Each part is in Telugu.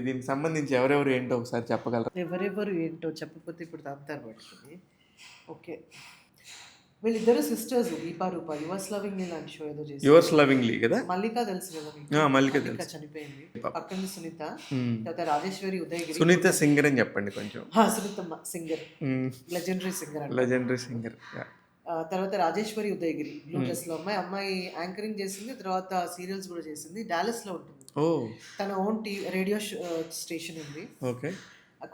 దీనికి సంబంధించి ఎవరెవరు ఏంటో ఒకసారి చెప్పగలరా? ఎవరెవరు ఏంటో చెప్పకపోతే ఇప్పుడు తంతారు పట్టుకుని. ఓకే, వీళ్ళిద్దరు సిస్టర్స్ దీపా రూప. యువర్స్ లవింగ్ లాంటి షో ఏదో చేసి. యువర్స్ లవింగ్లీ కదా? మల్లిక తెలుసు కదా మీకు? మల్లిక మల్లిక తెలుసు. చనిపోయింది. పక్కన సునీత, తర్వాత రాజేశ్వరి ఉదయగిరి. సునీత సింగర్ అని చెప్పండి కొంచెం. సునీతమ్మ singer, legendary singer. Legendary singer. తర్వాత రాజేశ్వరి ఉదయగిరి, బ్లూ డ్రెస్ లో అమ్మాయి. అమ్మాయి యాంకరింగ్ చేసింది, తర్వాత సీరియల్స్ కూడా చేసింది. డాలస్ లో ఉంటుంది. తన ఓన్ రేడియో స్టేషన్ ఉంది. ఓకే.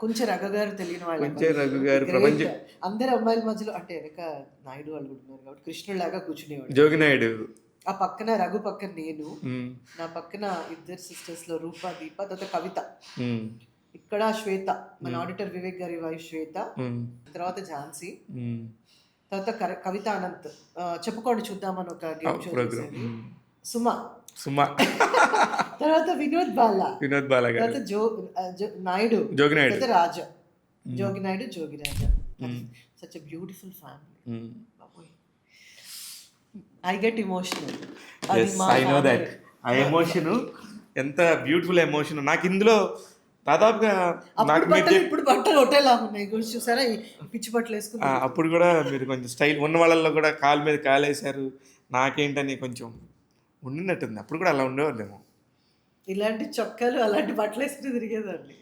కొంచెం రఘు గారు తెలియని వాళ్ళు, కొంచెం రఘు గారు ప్రపంచం అందరు అమ్మాయిల మధ్యలో అంటే వెనక నాయుడు వాళ్ళు కూడా ఉన్నారు కాబట్టి కృష్ణుడిలాగా కూర్చునేవాడు. జోగి నాయుడు. ఆ పక్కన రఘు పక్కన నేను, నా పక్కన ఇద్దరు సిస్టర్స్ లో రూప, దీప, తర్వాత కవిత. ఇక్కడ శ్వేత, మన ఆడిటర్ వివేక్ గారి వైఫ్ శ్వేత, తర్వాత ఝాన్సీ, తర్వాత కవిత అనంత్. చెప్పుకోండి చూద్దామని ఒక గేమ్ షో చేసేది. సుమ, తర్వాత వినోద్ బాలా, తర్వాత నాయుడు, జోగి నాయుడు, తర్వాత Raja, Jogi Naidu, Jogi Raja. Such a beautiful family. I get emotional. I know that. ఆ ఎమోషన్ ఎంత బ్యూటిఫుల్ ఎమోషన్. నాకు ఇందులో దాదాపుగా ఇప్పుడు బట్టలు ఒకటేలా ఉన్నాయి చూసారా, పిచ్చి బట్టలు వేసుకుని. అప్పుడు కూడా మీరు కొంచెం స్టైల్ ఉన్న వాళ్ళల్లో కూడా కాలు మీద కాలేసారు. నాకేంటని కొంచెం ఉండినట్టుంది. అప్పుడు కూడా అలా ఉండేవాళ్ళేమో. ఇలాంటి చొక్కాలు అలాంటి బట్టలు వేసుకుని తిరిగేదాన్ని.